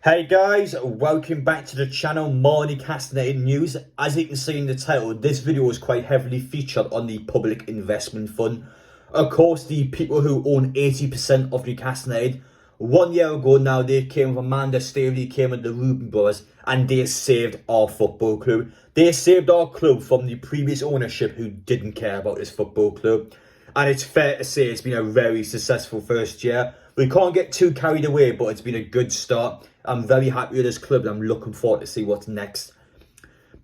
Hey guys, welcome back to the channel. More Newcastle news. As you can see in the title, this video is quite heavily featured on the Public Investment Fund. Of course, the people who own 80% of Newcastle United. 1 year ago now, they came with Amanda Staveley, came with the Reuben brothers, and they saved our football club. They saved our club from the previous ownership who didn't care about this football club. And it's fair to say it's been a very successful first year. We can't get too carried away, but it's been a good start. I'm very happy with this club and I'm looking forward to see what's next.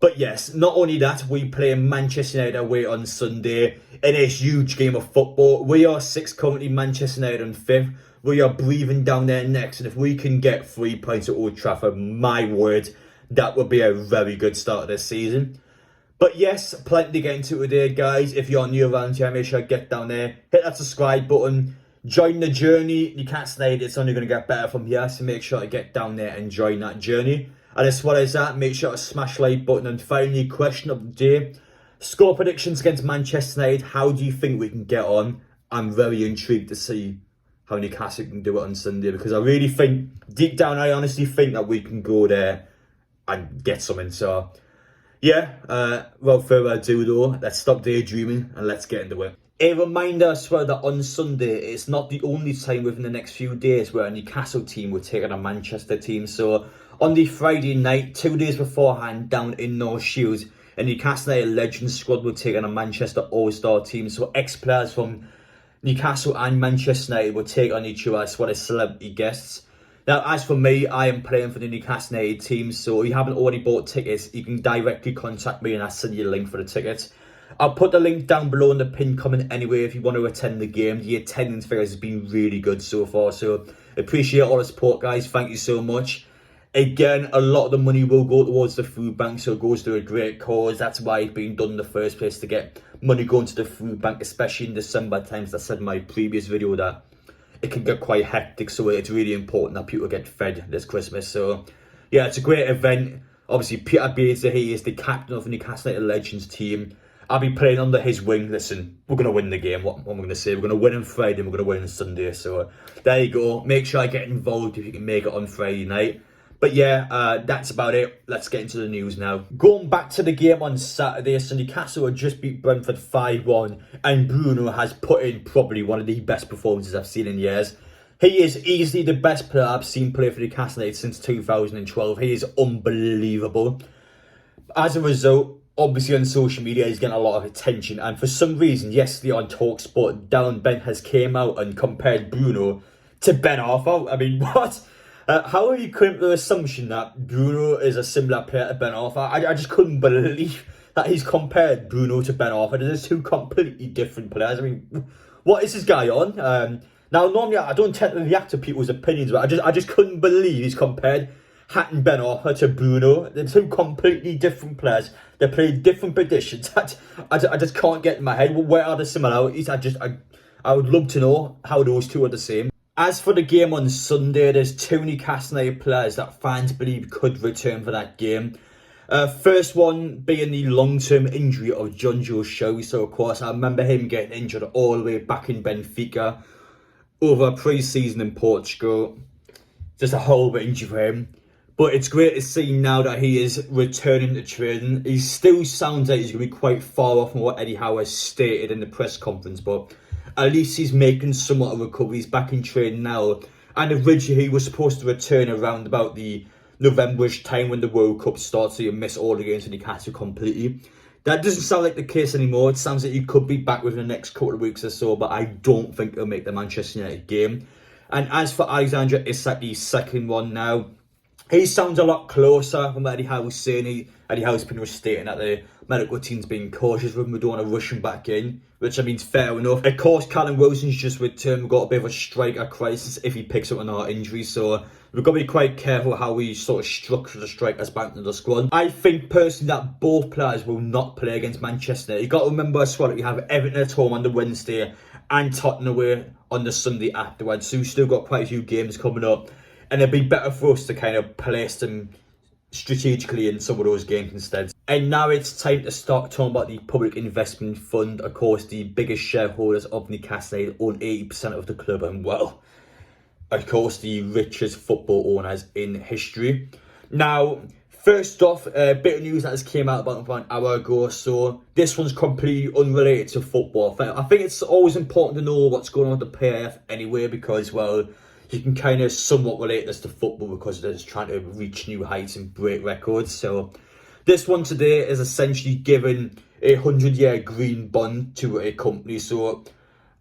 But yes, not only that, we play Manchester United away on Sunday in a huge game of football. We are 6th currently, Manchester United on 5th. We are breathing down there next, and if we can get 3 points at Old Trafford, my word, that would be a very good start of this season. But yes, plenty to get into today, guys. If you're new around here, make sure to get down there, hit that subscribe button, join the journey. Newcastle United, it's only going to get better from here, so make sure to get down there and join that journey. And as well as that, make sure to smash the like button. And finally, question of the day, score predictions against Manchester United. How do you think we can get on? I'm very intrigued to see how Newcastle can do it on Sunday, because I really think, deep down, I honestly think that we can go there and get something. So yeah, without further ado though, let's stop daydreaming and let's get into it. A reminder as well that on Sunday, it's not the only time within the next few days where a Newcastle team will take on a Manchester team. So on the Friday night, 2 days beforehand, down in North Shields, a Newcastle United Legends squad will take on a Manchester All-Star team. So ex-players from Newcastle and Manchester United will take on each other as well as celebrity guests. Now, as for me, I am playing for the Newcastle United team, so if you haven't already bought tickets, you can directly contact me and I'll send you a link for the tickets. I'll put the link down below in the pinned comment anyway if you want to attend the game. The attendance figures has been really good so far, so appreciate all the support, guys. Thank you so much. Again, a lot of the money will go towards the food bank, so it goes to a great cause. That's why it's been done in the first place, to get money going to the food bank, especially in December times. I said in my previous video that it can get quite hectic, so it's really important that people get fed this Christmas. So yeah, it's a great event. Obviously, Peter Beardsley, he is the captain of the Newcastle United Legends team. I'll be playing under his wing. Listen, we're going to win the game. What am I going to say? We're going to win on Friday and we're going to win on Sunday. So there you go. Make sure I get involved if you can make it on Friday night. But yeah, that's about it. Let's get into the news now. Going back to the game on Saturday, so Newcastle had just beat Brentford 5-1, and Bruno has put in probably one of the best performances I've seen in years. He is easily the best player I've seen play for Newcastle United since 2012. He is unbelievable. As a result, obviously on social media, he's getting a lot of attention, and for some reason, yesterday on TalkSport, Darren Bent has came out and compared Bruno to Ben Arthur. I mean, what? How are you coming to the assumption that Bruno is a similar player to Ben Arthur? I just couldn't believe that he's compared Bruno to Ben Arthur. They're two completely different players. I mean, what is this guy on? Now, normally I don't tend to react to people's opinions, but I just couldn't believe he's compared Hatton Ben Arthur to Bruno. They're two completely different players. They play different positions. I just can't get in my head. Where are the similarities? I would love to know how those two are the same. As for the game on Sunday, there's 2 Newcastle United players that fans believe could return for that game. First one being the long-term injury of John Joe Shelby. So, of course, I remember him getting injured all the way back in Benfica over a pre-season in Portugal. Just a horrible injury for him. But it's great to see now that he is returning to training. He still sounds like he's going to be quite far off from what Eddie Howe has stated in the press conference, but at least he's making somewhat of a recovery. He's back in training now. And originally he was supposed to return around about the November-ish time when the World Cup starts, so you miss all the games in Newcastle completely. That doesn't sound like the case anymore. It sounds like he could be back within the next couple of weeks or so, but I don't think he'll make the Manchester United game. And as for Alexander Isak, the second one now, he sounds a lot closer from what Eddie Howe was saying. Eddie Howe's been stating that the medical team's being cautious with him. We don't want to rush him back in, which I mean is fair enough. Of course, Callum Wilson's just returned. We've got a bit of a striker crisis if he picks up another injury, so we've got to be quite careful how we sort of structure the strikers back into the squad. I think personally that both players will not play against Manchester. You've got to remember as well that you have Everton at home on the Wednesday and Tottenham away on the Sunday afterwards, so we've still got quite a few games coming up. And it'd be better for us to kind of place them strategically in some of those games instead. And now it's time to start talking about the Public Investment Fund. Of course, the biggest shareholders of Newcastle own 80% of the club. And well, of course, the richest football owners in history. Now, first off, a bit of news that has came out about an hour ago. So this one's completely unrelated to football. I think it's always important to know what's going on with the PIF anyway, because, well, you can kind of somewhat relate this to football because they're just trying to reach new heights and break records. So this one today is essentially giving a 100-year green bond to a company. So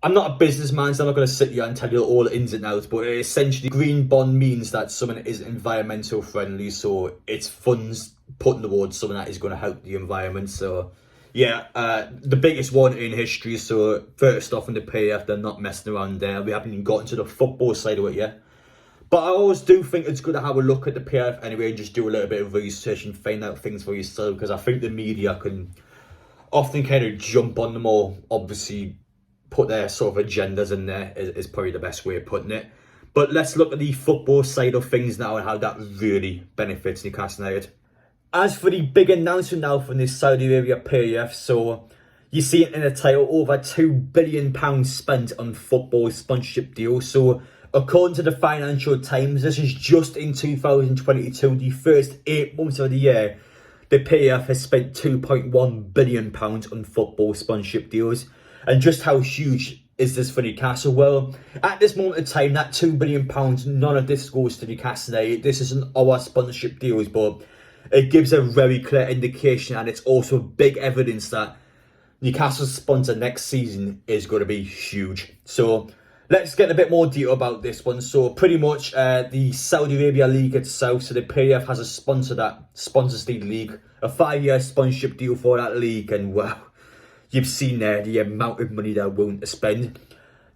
I'm not a businessman, so I'm not going to sit here and tell you all the ins and outs, but essentially green bond means that something is environmental friendly, so it's funds put towards something that is going to help the environment. So yeah, the biggest one in history. So first off in the PF, they're not messing around there. We haven't even gotten to the football side of it yet. But I always do think it's good to have a look at the PF anyway and just do a little bit of research and find out things for yourself, because I think the media can often kind of jump on them or obviously put their sort of agendas in there is probably the best way of putting it. But let's look at the football side of things now and how that really benefits Newcastle United. As for the big announcement now from this Saudi Arabia PF, so you see it in the title, over £2 billion spent on football sponsorship deals. So according to the Financial Times, this is just in 2022, the first 8 months of the year, the PF has spent £2.1 billion on football sponsorship deals. And just how huge is this for Newcastle? Well, at this moment in time, that £2 billion, none of this goes to Newcastle. This isn't our sponsorship deals, but it gives a very clear indication, and it's also big evidence that Newcastle's sponsor next season is going to be huge. So let's get a bit more detail about this one. So pretty much the Saudi Arabia League itself, so the PF has a sponsor that sponsors the league, a 5-year sponsorship deal for that league, and wow, you've seen there the amount of money they're willing to spend.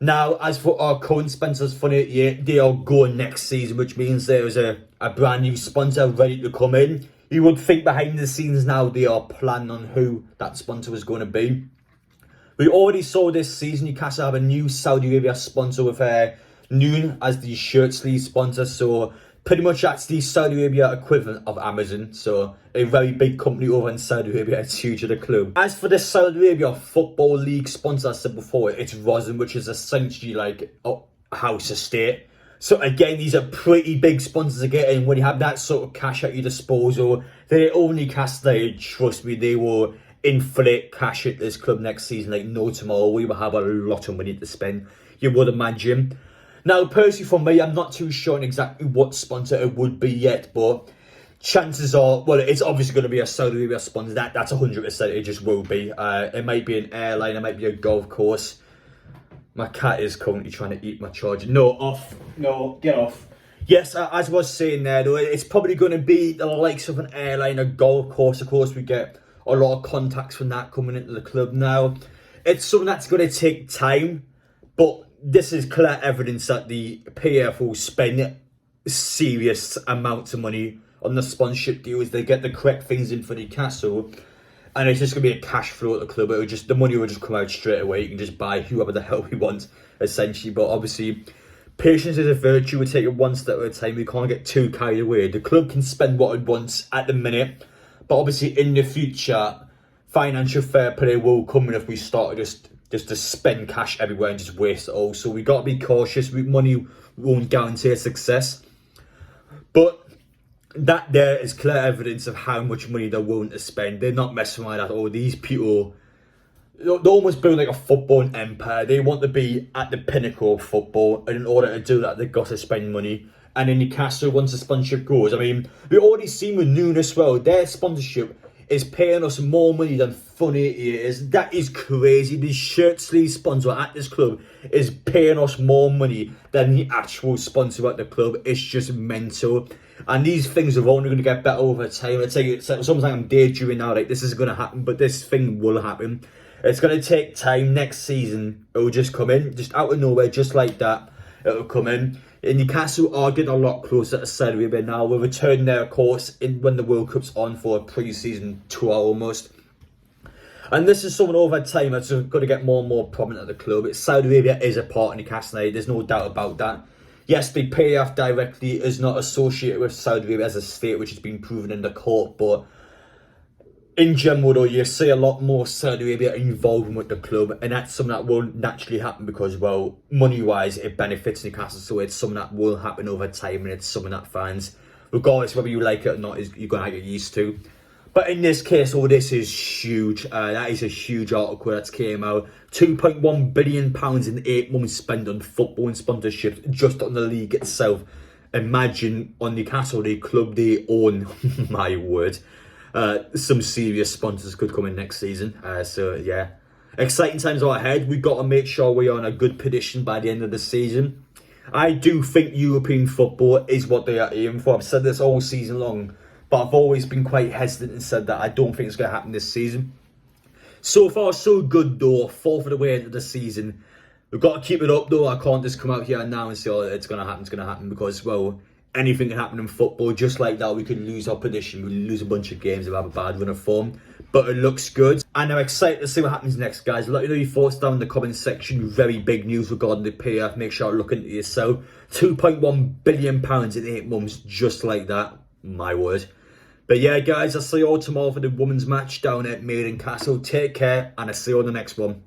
Now, as for our current sponsors for the year, they are going next season, which means there's a brand new sponsor ready to come in. You would think behind the scenes now they are planning on who that sponsor is going to be. We already saw this season Newcastle have a new Saudi Arabia sponsor with Noon as the shirt sleeve sponsor. So pretty much that's the Saudi Arabia equivalent of Amazon. So a very big company over in Saudi Arabia. It's huge to the club. As for the Saudi Arabia Football League sponsor, I said before, it's Rosen, which is essentially like a house estate. So again, these are pretty big sponsors to get in. When you have that sort of cash at your disposal, they only cast there. Trust me, they will inflate cash at this club next season like no tomorrow. We will have a lot of money to spend, you would imagine. Now, personally for me, I'm not too sure on exactly what sponsor it would be yet, but chances are, well, it's obviously going to be a Saudi Arabia sponsor. That's 100%. It just will be. It might be an airline. It might be a golf course. My cat is currently trying to eat my charger. No, off. No, get off. Yes, as I was saying there, though, it's probably going to be the likes of an airline, a golf course. Of course, we get a lot of contacts from that coming into the club now. It's something that's going to take time, but this is clear evidence that the PF will spend serious amounts of money on the sponsorship deals. They get the correct things in for Newcastle, and it's just going to be a cash flow at the club. The money will just come out straight away. You can just buy whoever the hell we want, essentially. But obviously, patience is a virtue. We take it one step at a time. We can't get too carried away. The club can spend what it wants at the minute, but obviously in the future, financial fair play will come in if we start just to spend cash everywhere and just waste it all. So we got to be cautious. Money won't guarantee a success, but that there is clear evidence of how much money they're willing to spend. They're not messing around at all. These people, they almost build like a football empire. They want to be at the pinnacle of football, and in order to do that, they've got to spend money. And in Newcastle, once the sponsorship goes, I mean, we already seen with Noon as well, their sponsorship is paying us more money than Fun 88 is. That is crazy. The shirt sleeve sponsor at this club is paying us more money than the actual sponsor at the club. It's just mental. And these things are only going to get better over time. It's something like I'm daydreaming now, like this is going to happen, but this thing will happen. It's going to take time. Next season, it will just come in, just out of nowhere, just like that. It will come in. And Newcastle are getting a lot closer to Saudi Arabia now. We're returning there, of course, when the World Cup's on for a pre-season tour almost. And this is something over time that's going to get more and more prominent at the club. Saudi Arabia is a part of Newcastle. There's no doubt about that. Yes, the PAF directly is not associated with Saudi Arabia as a state, which has been proven in the court, but In general, though, you see a lot more Saudi Arabia involvement with the club, and that's something that will naturally happen because, well, money-wise, it benefits Newcastle, so it's something that will happen over time, and it's something that fans, regardless whether you like it or not, you're going to get used to. But in this case, this is huge. That is a huge article that came out. £2.1 billion in 8 months spent on football and sponsorships just on the league itself. Imagine on Newcastle, the club they own, my word. Some serious sponsors could come in next season. So yeah, exciting times are ahead. We've got to make sure we're in a good position by the end of the season. I do think European football is what they are aiming for. I've said this all season long, but I've always been quite hesitant and said that I don't think it's going to happen this season. So far, so good though. Fourth of the way into the season. We've got to keep it up though. I can't just come out here now and say, oh, it's going to happen because, well, anything can happen in football. Just like that, we could lose our position. We lose a bunch of games and have a bad run of form. But it looks good. And I'm excited to see what happens next, guys. Let me know your thoughts down in the comment section. Very big news regarding the player. Make sure to look into yourself. £2.1 billion in 8 months, just like that. My word. But yeah, guys, I'll see you all tomorrow for the women's match down at Newcastle. Take care, and I'll see you on the next one.